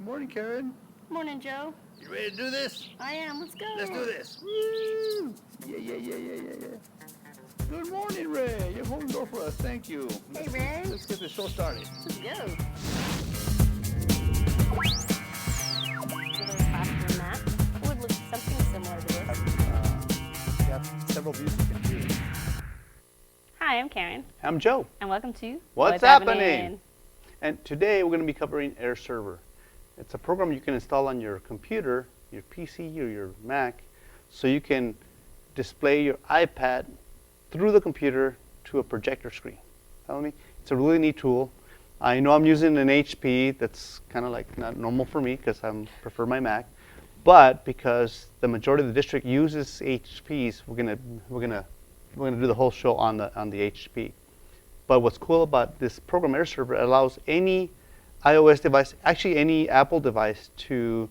Good morning, Karen. Morning, Joe. You ready to do this? I am. Let's go. Let's do this. Woo! Yeah. Good morning, Ray. You're holding the door for us. Thank you. Hey, Ray. Let's get the show started. Let's go. Another classroom map. It would look something similar to this. You have several views you can choose. Hi, I'm Karen, I'm Joe. and welcome to What's Happening? And today we're going to be covering AirServer. It's a program you can install on your computer, your PC, or your Mac, so you can display your iPad through the computer to a projector screen. Follow me? It's a really neat tool. I know I'm using an HP. That's kind of like not normal for me because I prefer my Mac. But because the majority of the district uses HPs, we're gonna do the whole show on the HP. But what's cool about this program, AirServer, it allows any iOS device, actually any Apple device, to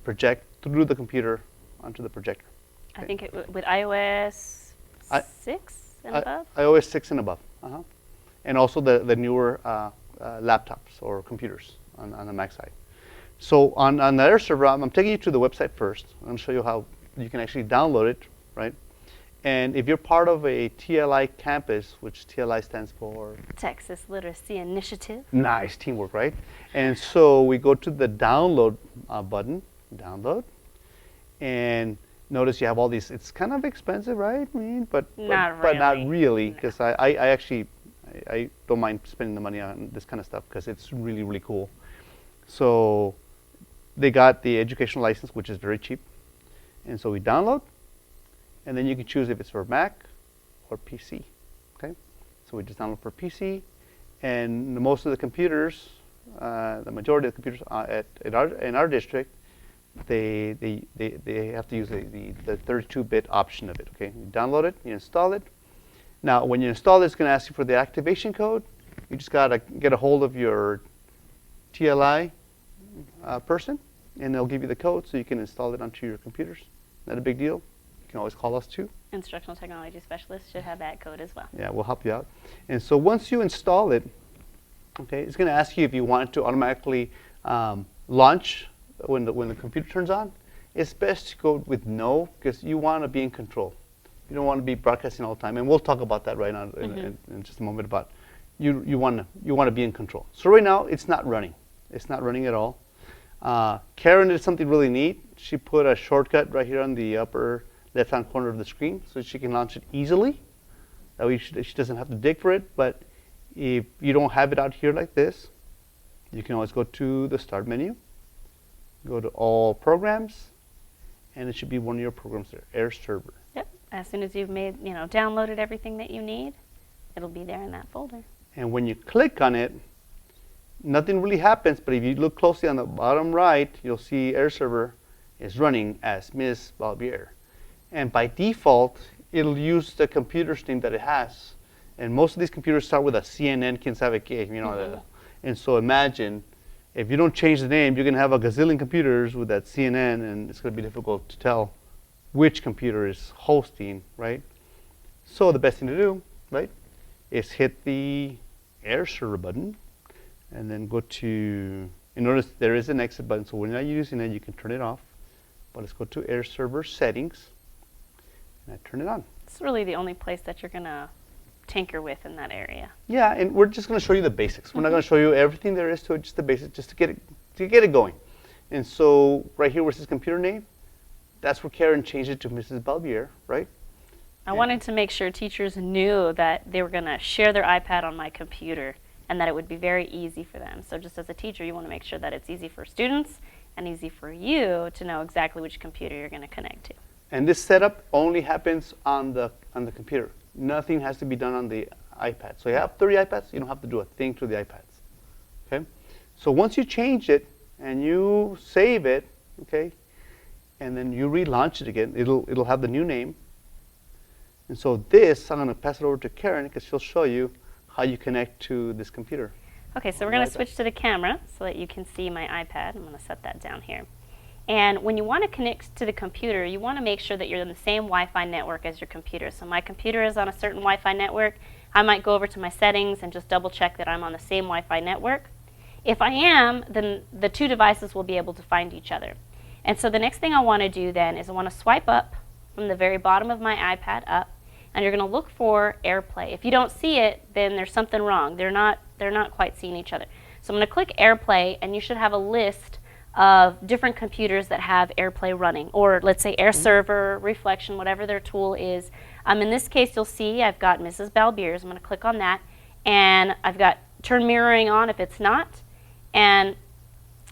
project through the computer onto the projector. I think with iOS 6 and above? iOS 6 and above. And also the newer laptops or computers on the Mac side. So on the AirServer, I'm taking you to the website first. I'm going to show you how you can actually download it, right? And if you're part of a TLI campus, which TLI stands for Texas Literacy Initiative. Nice teamwork, right? And so we go to the download button, download, and notice you have all these. It's kind of expensive, right? I mean, but not really, because I don't mind spending the money on this kind of stuff because it's really, really cool. So they got the educational license, which is very cheap, and so we download. And then you can choose if it's for Mac or PC, okay? So we just download for PC, and most of the computers, the majority of the computers in our district, they have to use the 32-bit option of it, okay? You download it, you install it. Now, when you install it, it's going to ask you for the activation code. You just got to get a hold of your TLI person, and they'll give you the code so you can install it onto your computers. Not a big deal. You can always call us too. Instructional technology specialist should have that code as well. Yeah, we'll help you out. And so once you install it, okay, it's going to ask you if you want it to automatically launch when the computer turns on. It's best to go with no because you want to be in control. You don't want to be broadcasting all the time. And we'll talk about that right now in just a moment. About you want to be in control. So right now it's not running. It's not running at all. Karen did something really neat. She put a shortcut right here on the upper left-hand corner of the screen so she can launch it easily. That way she doesn't have to dig for it. But if you don't have it out here like this, you can always go to the Start menu, go to All Programs, and it should be one of your programs there, AirServer. Yep. As soon as you've downloaded everything that you need, it'll be there in that folder. And when you click on it, nothing really happens. But if you look closely on the bottom right, you'll see AirServer is running as Ms. Balbier. And by default, it'll use the computer name that it has. And most of these computers start with a CNN, quien sabe qué, and so imagine, if you don't change the name, you're going to have a gazillion computers with that CNN, and it's going to be difficult to tell which computer is hosting, right? So the best thing to do, right, is hit the AirServer button, and then go to, and notice there is an exit button, so when you're not using it, you can turn it off. But let's go to AirServer settings. And I turn it on. It's really the only place that you're going to tinker with in that area. Yeah, and we're just going to show you the basics. We're not going to show you everything there is to it, just the basics, just to get it going. And so right here where it says computer name, that's where Karen changed it to Mrs. Balbier, right? I wanted to make sure teachers knew that they were going to share their iPad on my computer and that it would be very easy for them. So just as a teacher, you want to make sure that it's easy for students and easy for you to know exactly which computer you're going to connect to. And this setup only happens on the computer. Nothing has to be done on the iPad. So you have 30 iPads, you don't have to do a thing to the iPads. Okay? So once you change it and you save it, okay, and then you relaunch it again, it'll have the new name. And so this, I'm going to pass it over to Karen because she'll show you how you connect to this computer. Okay, so we're going to switch to the camera so that you can see my iPad. I'm going to set that down here. And when you want to connect to the computer, you want to make sure that you're in the same Wi-Fi network as your computer. So my computer is on a certain Wi-Fi network. I might go over to my settings and just double check that I'm on the same Wi-Fi network. If I am, then the two devices will be able to find each other. And so the next thing I want to do then is I want to swipe up from the very bottom of my iPad up, and you're going to look for AirPlay. If you don't see it, then there's something wrong. They're not quite seeing each other. So I'm going to click AirPlay, and you should have a list of different computers that have AirPlay running, or let's say AirServer, Reflection, whatever their tool is. In this case, you'll see I've got Mrs. Balbier's. I'm going to click on that, and I've got turn mirroring on if it's not. And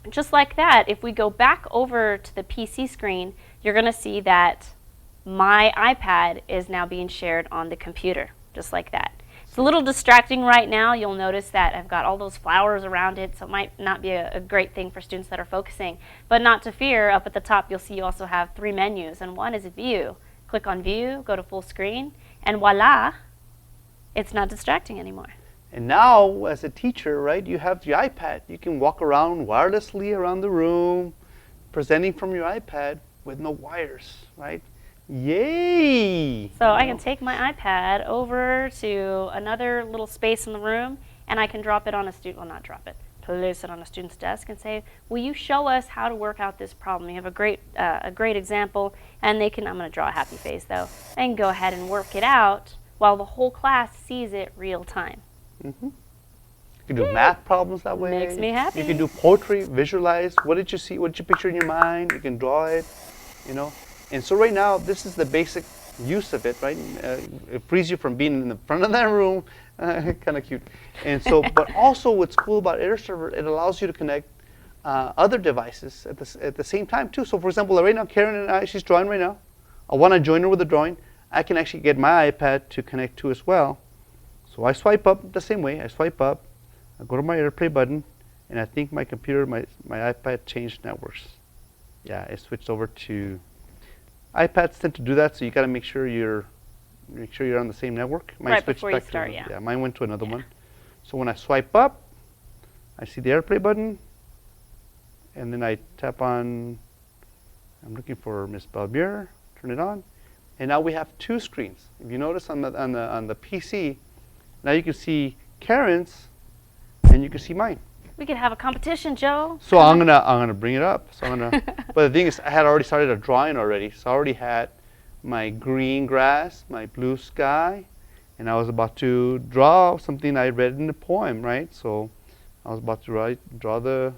just like that, if we go back over to the PC screen, you're going to see that my iPad is now being shared on the computer, just like that. It's a little distracting right now. You'll notice that I've got all those flowers around it, so it might not be a great thing for students that are focusing. But not to fear, up at the top you'll see you also have 3 menus, and one is View. Click on View, go to full screen, and voila, it's not distracting anymore. And now, as a teacher, right, you have your iPad. You can walk around wirelessly around the room, presenting from your iPad with no wires, right? Yay! So I can take my iPad over to another little space in the room, and I can drop it on a student, well, not drop it, place it on a student's desk and say, will you show us how to work out this problem? You have a great example, and they can, I'm going to draw a happy face though, they can go ahead and work it out while the whole class sees it real time. Mm-hmm. You can do math problems that way. Makes me happy. You can do poetry, visualize. What did you see? What did you picture in your mind? You can draw it, you know. And so right now, this is the basic use of it, right? It frees you from being in the front of that room, kind of cute. And so, but also what's cool about AirServer, it allows you to connect other devices at the same time too. So for example, right now, Karen and I, she's drawing right now. I want to join her with the drawing. I can actually get my iPad to connect to as well. So I swipe up the same way. I swipe up, I go to my AirPlay button, and I think my computer, my iPad changed networks. Yeah, it switched over to. iPads tend to do that, so you got to make sure you're on the same network. Mine right before you start, yeah. Mine went to another one. So when I swipe up, I see the AirPlay button, and then I tap on. I'm looking for Miss Balbier. Turn it on, and now we have 2 screens. If you notice on the PC, now you can see Karen's, and you can see mine. We could have a competition, Joe. So I'm gonna bring it up. So but the thing is, I had already started a drawing already. So I already had my green grass, my blue sky, and I was about to draw something I read in the poem, right? So I was about to draw the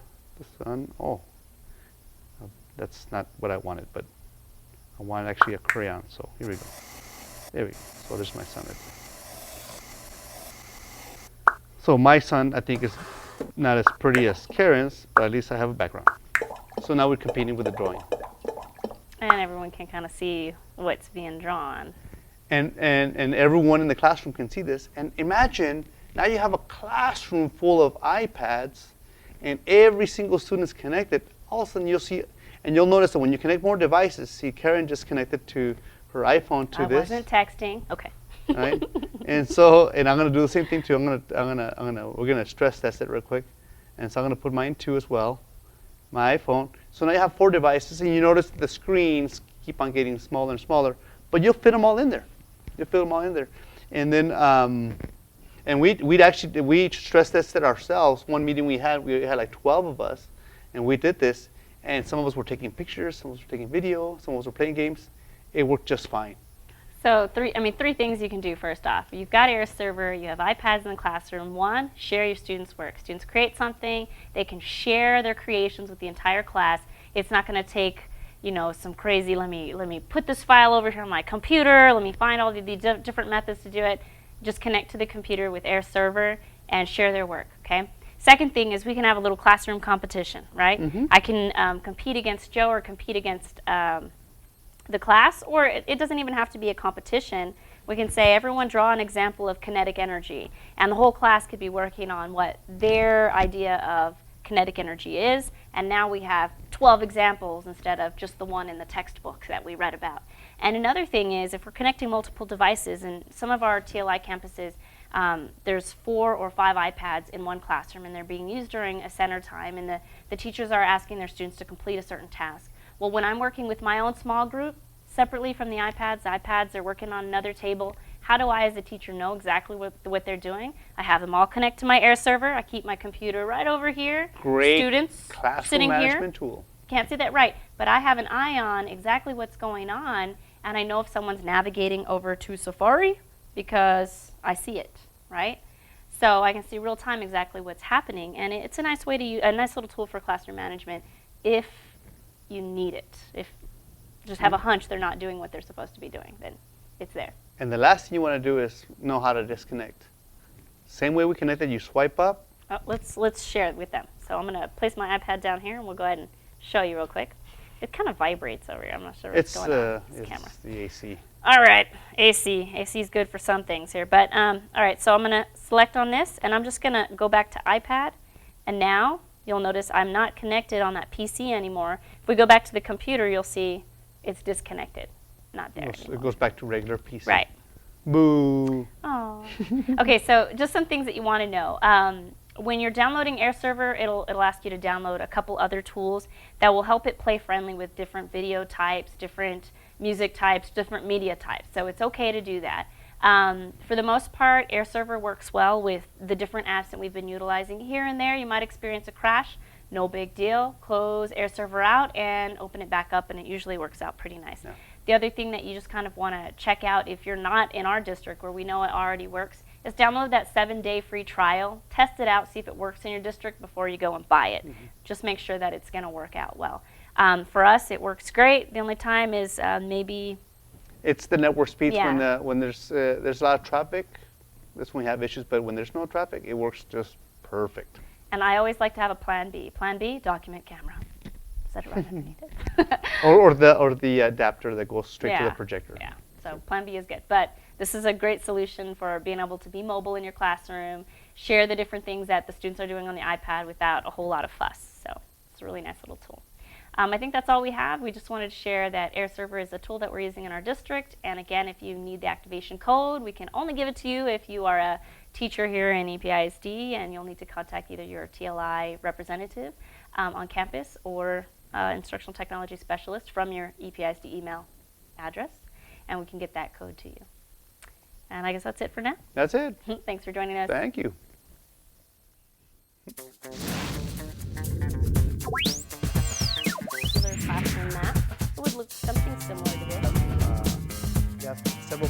sun. Oh, that's not what I wanted, but I wanted actually a crayon. So here we go. There we go. So there's my sun right there. So my sun, I think, is not as pretty as Karen's, but at least I have a background. So now we're competing with the drawing. And everyone can kind of see what's being drawn. And everyone in the classroom can see this. And imagine, now you have a classroom full of iPads, and every single student is connected. All of a sudden you'll see, and you'll notice that when you connect more devices, see Karen just connected to her iPhone to this. I wasn't texting. Okay. Right? And so, and I'm gonna do the same thing too. We're gonna stress test it real quick. And so I'm gonna put mine too as well, my iPhone. So now you have 4 devices, and you notice the screens keep on getting smaller and smaller, but you'll fit them all in there. You'll fit them all in there. And then, and we stress tested ourselves. One meeting we had like 12 of us, and we did this. And some of us were taking pictures, some of us were taking video, some of us were playing games. It worked just fine. So 3 things you can do first off. You've got AirServer, you have iPads in the classroom. 1, share your students' work. Students create something, they can share their creations with the entire class. It's not going to take, you know, some crazy, let me put this file over here on my computer, let me find all the different methods to do it. Just connect to the computer with AirServer and share their work, okay? Second thing is we can have a little classroom competition, right? Mm-hmm. I can compete against Joe or compete against the class, or it doesn't even have to be a competition. We can say everyone draw an example of kinetic energy, and the whole class could be working on what their idea of kinetic energy is, and now we have 12 examples instead of just the one in the textbook that we read about. And another thing is, if we're connecting multiple devices, and some of our TLI campuses, there's 4 or 5 iPads in one classroom, and they're being used during a center time, and the teachers are asking their students to complete a certain task. Well, when I'm working with my own small group, separately from the iPads are working on another table. How do I, as a teacher, know exactly what they're doing? I have them all connect to my AirServer. I keep my computer right over here. Great Students classroom sitting management here. tool. Can't see that right, but I have an eye on exactly what's going on, and I know if someone's navigating over to Safari because I see it, right? So I can see real time exactly what's happening, and it's a nice way to use, a nice little tool for classroom management if you need it. If you just have a hunch they're not doing what they're supposed to be doing, then it's there. And the last thing you want to do is know how to disconnect. Same way we connected, you swipe up. Oh, let's share it with them. So I'm going to place my iPad down here, and we'll go ahead and show you real quick. It kind of vibrates over here. I'm not sure what's going on with this camera. It's the AC. All right, AC. AC is good for some things here. But all right, so I'm going to select on this, and I'm just going to go back to iPad. And now you'll notice I'm not connected on that PC anymore. If we go back to the computer, you'll see it's disconnected. Not there anymore. It goes back to regular PC. Right. Boo. Oh. Okay, so just some things that you want to know. When you're downloading AirServer, it'll ask you to download a couple other tools that will help it play friendly with different video types, different music types, different media types. So it's okay to do that. For the most part, AirServer works well with the different apps that we've been utilizing. Here and there, you might experience a crash. No big deal. Close AirServer out and open it back up, and it usually works out pretty nice. Yeah. The other thing that you just kind of want to check out if you're not in our district where we know it already works is download that 7-day free trial. Test it out, see if it works in your district before you go and buy it. Mm-hmm. Just make sure that it's going to work out well. For us, it works great. The only time is maybe... It's the network speeds when there's a lot of traffic. That's when we have issues, but when there's no traffic, it works just perfect. And I always like to have a plan B. Plan B, document camera. Set it right underneath it. or the adapter that goes straight to the projector. Yeah, so plan B is good. But this is a great solution for being able to be mobile in your classroom, share the different things that the students are doing on the iPad without a whole lot of fuss. So it's a really nice little tool. I think that's all we have. We just wanted to share that AirServer is a tool that we're using in our district. And again, if you need the activation code, we can only give it to you if you are a teacher here in EPISD, and you'll need to contact either your TLI representative on campus or instructional technology specialist from your EPISD email address, and we can get that code to you. And I guess that's it for now. That's it. Thanks for joining us. Thank you. Classroom map. It would look something similar to this. Several